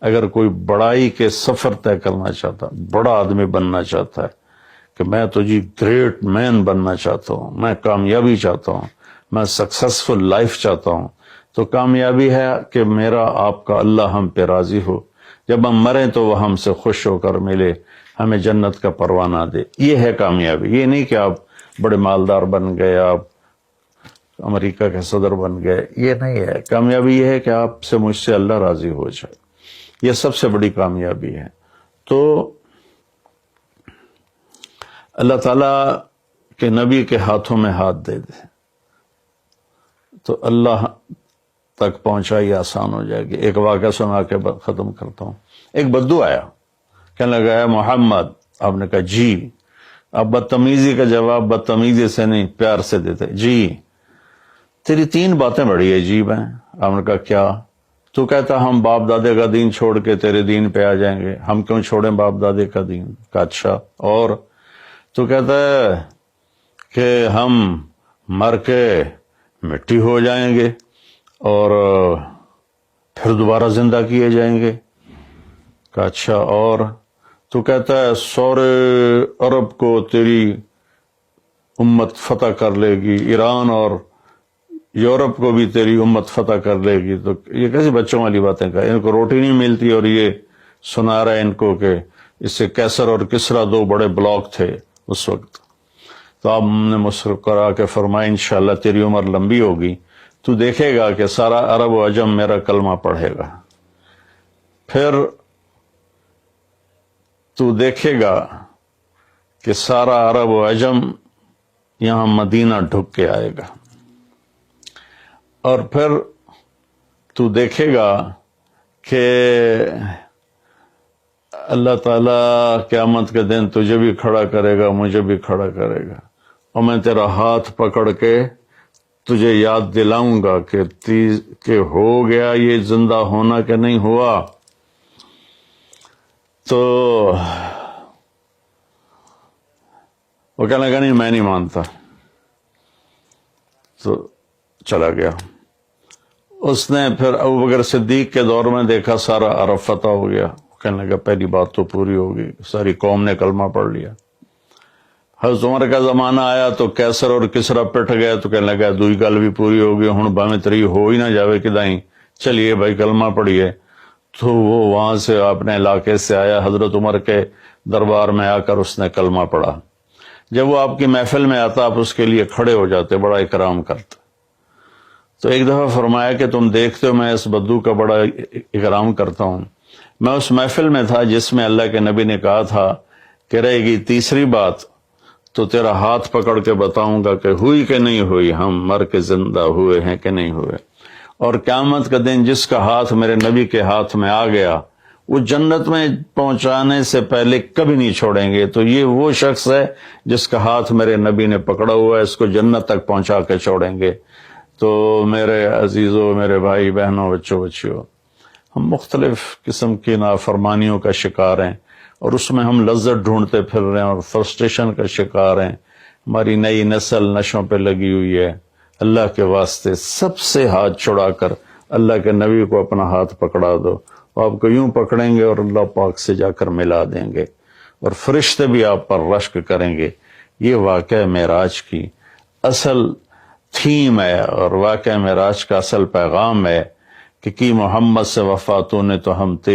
اگر کوئی بڑائی کے سفر طے کرنا چاہتا، بڑا آدمی بننا چاہتا ہے کہ میں تو جی گریٹ مین بننا چاہتا ہوں، میں کامیابی چاہتا ہوں، میں سکسیسفل لائف چاہتا ہوں، تو کامیابی ہے کہ میرا آپ کا اللہ ہم پہ راضی ہو، جب ہم مریں تو وہ ہم سے خوش ہو کر ملے، ہمیں جنت کا پروانہ دے۔ یہ ہے کامیابی۔ یہ نہیں کہ آپ بڑے مالدار بن گئے، آپ امریکہ کے صدر بن گئے، یہ نہیں ہے۔ کامیابی یہ ہے کہ آپ سے، مجھ سے اللہ راضی ہو جائے، یہ سب سے بڑی کامیابی ہے۔ تو اللہ تعالیٰ کے نبی کے ہاتھوں میں ہاتھ دے دے تو اللہ تک پہنچائی آسان ہو جائے گی۔ ایک واقعہ سنا کے ختم کرتا ہوں۔ ایک بدو آیا، کہنے لگا ہے محمد، آپ نے کہا جی۔ اب بدتمیزی کا جواب بدتمیزی سے نہیں، پیار سے دیتے، جی تیری 3 باتیں بڑی عجیب ہیں۔ آپ نے کہا کیا؟ تو کہتا ہم باپ دادے کا دین چھوڑ کے تیرے دین پہ آ جائیں گے، ہم کیوں چھوڑیں باپ دادے کا دین؟ کہا اچھا، اور؟ تو کہتا ہے کہ ہم مر کے مٹی ہو جائیں گے اور پھر دوبارہ زندہ کیے جائیں گے۔ کہا اچھا، اور؟ تو کہتا ہے سورے عرب کو تیری امت فتح کر لے گی، ایران اور یورپ کو بھی تیری امت فتح کر لے گی۔ تو یہ کیسی بچوں والی باتیں کہا، ان کو روٹی نہیں ملتی اور یہ سنا رہا ہے ان کو کہ اس سے کیسر اور کسرا 2 بڑے بلاک تھے اس وقت۔ تو آپ نے مسکرا کے فرمایا انشاءاللہ تیری عمر لمبی ہوگی، تو دیکھے گا کہ سارا عرب و عجم میرا کلمہ پڑھے گا، پھر تو دیکھے گا کہ سارا عرب و عجم یہاں مدینہ ڈھک کے آئے گا، اور پھر تو دیکھے گا کہ اللہ تعالیٰ قیامت کے دن تجھے بھی کھڑا کرے گا، مجھے بھی کھڑا کرے گا، اور میں تیرا ہاتھ پکڑ کے تجھے یاد دلاؤں گا کہ ہو گیا یہ زندہ ہونا کہ نہیں ہوا۔ تو وہ کہنے لگا نہیں میں نہیں مانتا، تو چلا گیا۔ اس نے پھر ابوبکر صدیق کے دور میں دیکھا سارا عرب فتح ہو گیا، کہنے لگا پہلی بات تو پوری ہوگی، ساری قوم نے کلمہ پڑھ لیا۔ حضرت عمر کا زمانہ آیا تو کیسر اور کسرا پٹ گئے، تو کہنے لگا دوئی گل بھی پوری ہوگی، ہن باویں تری ہو ہی نہ جاوے کدائیں، چلیے بھائی کلمہ پڑھیے۔ تو وہ وہاں سے اپنے علاقے سے آیا، حضرت عمر کے دربار میں آ کر اس نے کلمہ پڑھا۔ جب وہ آپ کی محفل میں آتا آپ اس کے لیے کھڑے ہو جاتے، بڑا اکرام کرتے۔ تو ایک دفعہ فرمایا کہ تم دیکھتے ہو میں اس بدو کا بڑا اکرام کرتا ہوں، میں اس محفل میں تھا جس میں اللہ کے نبی نے کہا تھا کہ رہے گی تیسری بات تو تیرا ہاتھ پکڑ کے بتاؤں گا کہ ہوئی کہ نہیں ہوئی، ہم مر کے زندہ ہوئے ہیں کہ نہیں ہوئے۔ اور قیامت کا دن جس کا ہاتھ میرے نبی کے ہاتھ میں آ گیا وہ جنت میں پہنچانے سے پہلے کبھی نہیں چھوڑیں گے۔ تو یہ وہ شخص ہے جس کا ہاتھ میرے نبی نے پکڑا ہوا ہے، اس کو جنت تک پہنچا کے چھوڑیں گے۔ تو میرے عزیزوں، میرے بھائی بہنوں، بچوں بچیوں، ہم مختلف قسم کی نافرمانیوں کا شکار ہیں اور اس میں ہم لذت ڈھونڈتے پھر رہے ہیں اور فرسٹریشن کا شکار ہیں۔ ہماری نئی نسل نشوں پہ لگی ہوئی ہے۔ اللہ کے واسطے سب سے ہاتھ چھڑا کر اللہ کے نبی کو اپنا ہاتھ پکڑا دو، آپ کو یوں پکڑیں گے اور اللہ پاک سے جا کر ملا دیں گے، اور فرشتے بھی آپ پر رشک کریں گے۔ یہ واقعہ معراج کی اصل تھیم ہے، اور واقعہ معراج کا اصل پیغام ہے کہ کی محمد سے وفا تو نے تو ہم تیرے